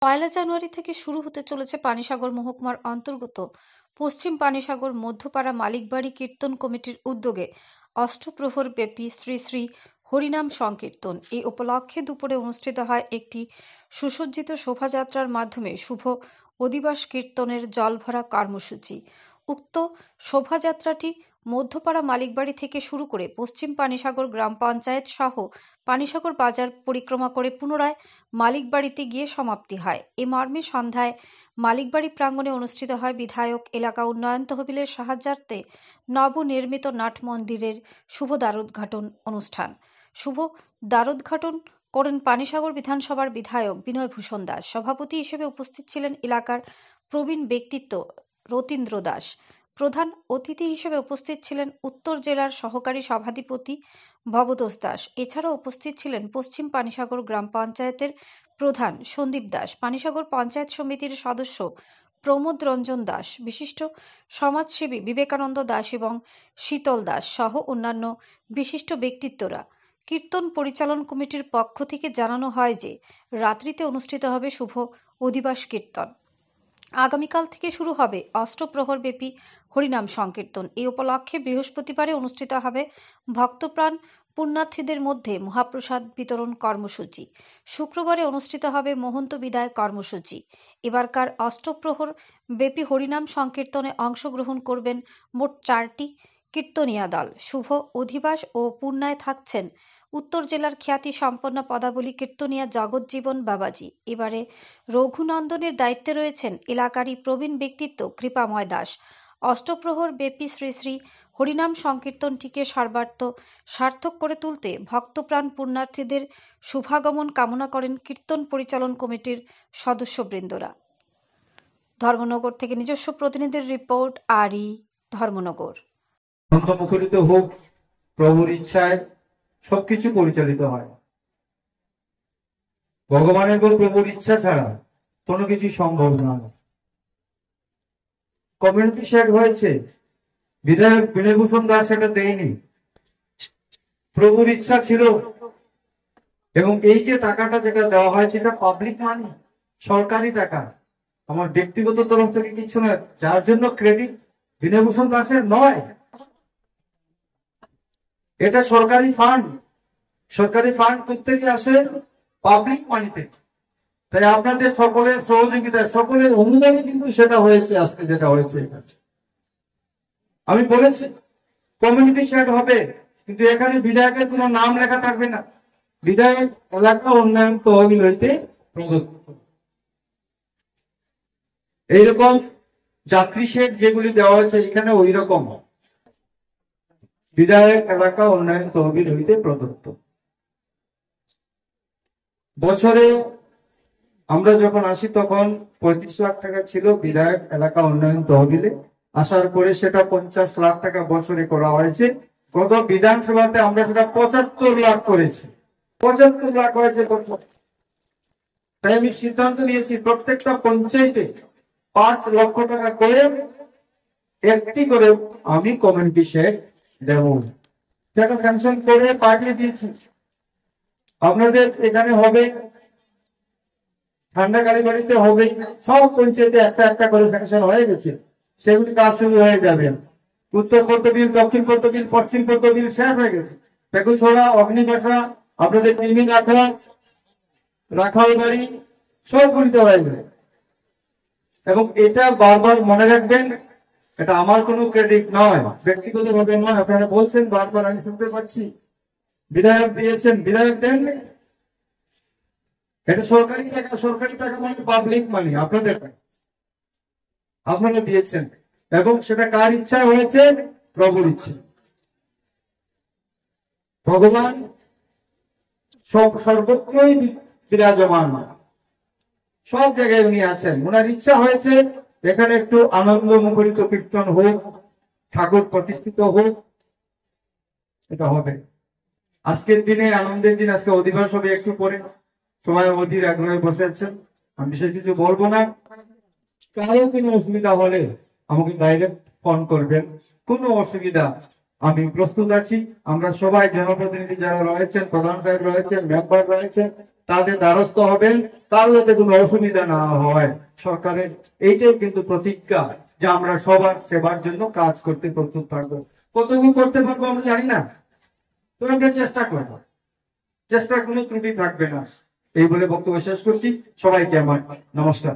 পয়লা জানুয়ারি থেকে শুরু হতে চলেছে পানিসাগর মহকুমার অন্তর্গত পশ্চিম পানিসাগর মধ্যপাড়া মালিকবাড়ি কীর্তন কমিটির উদ্যোগে অষ্টপ্রহর ব্যাপী শ্রী শ্রী হরিনাম সংকীর্তন। এই উপলক্ষে দুপুরে অনুষ্ঠিত হয় একটি সুসজ্জিত শোভাযাত্রার মাধ্যমে শুভ অধিবাস কীর্তনের জলভরা কর্মসূচি। উক্ত শোভাযাত্রাটি মধ্যপাড়া মালিকবাড়ি থেকে শুরু করে পশ্চিম পানিসাগর গ্রাম পঞ্চায়েত সহ পানিসাগর বাজার পরিক্রমা করে পুনরায় মালিকবাড়িতে গিয়ে সমাপ্তি হয়। এ মর্মে সন্ধ্যায় মালিকবাড়ি প্রাঙ্গণে অনুষ্ঠিত হয় বিধায়ক এলাকা উন্নয়ন তহবিলের সাহায্যার্থে নবনির্মিত নাট মন্দিরের শুভ দ্বারোদ্ঘাটন অনুষ্ঠান। শুভ দ্বারোদ্ঘাটন করেন পানিসাগর বিধানসভার বিধায়ক বিনয় ভূষণ দাস। সভাপতি হিসেবে উপস্থিত ছিলেন এলাকার প্রবীণ ব্যক্তিত্ব রতীন্দ্র দাস। প্রধান অতিথি হিসেবে উপস্থিত ছিলেন উত্তর জেলার সহকারী সভাধিপতি ভবতোষ দাস। এছাড়াও উপস্থিত ছিলেন পশ্চিম পানিসাগর গ্রাম পঞ্চায়েতের প্রধান সন্দীপ দাস, পানিসাগর পঞ্চায়েত সমিতির সদস্য প্রমোদ রঞ্জন দাস, বিশিষ্ট সমাজসেবী বিবেকানন্দ দাস এবং শীতল দাস সহ অন্যান্য বিশিষ্ট ব্যক্তিত্বরা। কীর্তন পরিচালন কমিটির পক্ষ থেকে জানানো হয় যে রাত্রিতে অনুষ্ঠিত হবে শুভ অধিবাস কীর্তন। আগামীকাল থেকে শুরু হবে অষ্টপ্রহর ব্যাপী হরিনাম সংকীর্তন। এই উপলক্ষে বৃহস্পতিবারে অনুষ্ঠিত হবে ভক্তপ্রাণ পুণ্যার্থীদের মধ্যে মহাপ্রসাদ বিতরণ কর্মসূচি। শুক্রবারে অনুষ্ঠিত হবে মহন্ত বিদায় কর্মসূচি। এবারকার অষ্টপ্রহর ব্যাপী হরিনাম সংকীর্তনে অংশগ্রহণ করবেন মোট 4টি কীর্তনিয়া দল। শুভ অধিবাস ও পূর্ণায় থাকছেন উত্তর জেলার খ্যাতি সম্পন্ন পদাবলী কীর্তনিয়া জগৎজীবন বাবাজি। এবারে রঘুনন্দনের দায়িত্বে রয়েছেন এলাকারই প্রবীণ ব্যক্তিত্ব কৃপাময় দাস। অষ্টপ্রহর ব্যাপী শ্রী শ্রী হরিনাম সংকীর্তনটিকে সর্বার্থ সার্থক করে তুলতে ভক্তপ্রাণ পুণ্যার্থীদের শুভাগমন কামনা করেন কীর্তন পরিচালন কমিটির সদস্যবৃন্দরা। ধর্মনগর থেকে নিজস্ব প্রতিনিধির রিপোর্ট, আরই ধর্মনগর। মুখরিত হোক, প্রভুর ইচ্ছায় সবকিছু পরিচালিত হয়। ভগবানের প্রভুর ইচ্ছা ছাড়া কোনো কিছু সম্ভব নয়। কমিউনিটি শেড হয়েছে, বিধায়ক বিনয় ভূষণ দাস এটা দেয়নি, প্রভুর ইচ্ছা ছিল। এবং এই যে টাকাটা যেটা দেওয়া হয়েছে এটা পাবলিক মানি, সরকারি টাকা, আমার ব্যক্তিগত তরফ থেকে কিছু নয়, যার জন্য ক্রেডিট বিনয় ভূষণ দাসের নয়। এটা সরকারি ফান্ড। সরকারি ফান্ড কোত্থেকে আসে? পাবলিক মানিতে। তাই আপনাদের সকলের সহযোগিতায়, সকলের অনুদানে কিন্তু সেটা হয়েছে। আজকে যেটা হয়েছে, আমি বলেছি কমিউনিটি শেড হবে, কিন্তু এখানে বিধায়কের কোনো নাম লেখা থাকবে না। বিধায়ক এলাকা উন্নয়ন তহবিল হইতে প্রদত্ত। এইরকম যাত্রী শেড যেগুলি দেওয়া হয়েছে এখানে ওই রকম বিধায়ক এলাকা উন্নয়ন তহবিল হইতে প্রদত্ত। বছরে আমরা যখন আসি তখন 35 লাখ টাকা ছিল বিধায়ক এলাকা উন্নয়ন তহবিলে। আসার পরে সেটা 50 লাখ টাকা বছরে করা হয়েছে। গত বিধানসভাতে আমরা সেটা 75 লাখ করেছি। 75 লাখ হয়েছে বছর। তাই আমি সিদ্ধান্ত নিয়েছি প্রত্যেকটা পঞ্চায়েতে 5 লক্ষ টাকা করে একটি করে আমি কমিউনিটি শেড দেব। সেটা স্যাংশন করে পাঠিয়ে দিয়েছি। আপনাদের এখানে হবে, ঠান্ডা কালীবাড়িতে হবে, সব পঞ্চায়েতে একটা একটা করে স্যাংশন হয়ে গেছে। সেগুলি কাজ শুরু হয়ে যাবে। উত্তর পদ্মবিল, দক্ষিণ পদ্মবিল, পশ্চিম পদ্মবিল শেষ হয়ে গেছে। বেগুছড়া, অগ্নিবাসা, আপনাদের নিমি রাখাল বাড়ি সবগুলিতে হয়ে যাবে। এবং এটা বারবার মনে রাখবেন, এটা আমার কোনো ক্রেডিট নয়, ব্যক্তিগত ভাবে নয়। আপনারা বলছেন বারবার, আমি শুনতে পাচ্ছি বিধায়ক দিয়েছেন, বিধায়ক দেন। এটা সরকারি টাকা। সরকারি টাকা মানে পাবলিক মানি, আপনাদের আপনারা দিয়েছেন। এবং সেটা কার ইচ্ছা হয়েছে? প্রভুর ইচ্ছে। ভগবান সব সর্বত্রই বিরাজমান, সব জায়গায় উনি আছেন। ওনার ইচ্ছা হয়েছে এখানে একটু আনন্দ মুখরিত কীর্তন হোক, ঠাকুর প্রতিষ্ঠিত হোক, এটা হবে। আজকের দিনে আনন্দের দিন, আজকে অধিবাস হবে একটু পরে। সবাই অধীর আগ্রহে বসে আছেন, আমি বিশেষ কিছু বলবো না। কারো কোনো অসুবিধা হলে আমাকে ডাইরেক্ট ফোন করবেন, কোনো অসুবিধা, আমি প্রস্তুত আছি। আমরা সবাই জনপ্রতিনিধি যারা রয়েছেন, প্রধান সাহেব রয়েছেন, মেম্বার রয়েছেন, তাদের দ্বারস্থ হবেন, কারো যাতে কোনো অসুবিধা না হয়। সরকারের এইটাই কিন্তু প্রতিজ্ঞা যে আমরা সবার সেবার জন্য কাজ করতে প্রস্তুত থাকবো। কতটুকু করতে পারবো আমরা জানি না, তো আমরা চেষ্টা করবো, চেষ্টার কোনো ত্রুটি থাকবে না। এই বলে বক্তব্য শেষ করছি। সবাইকে আমার নমস্কার।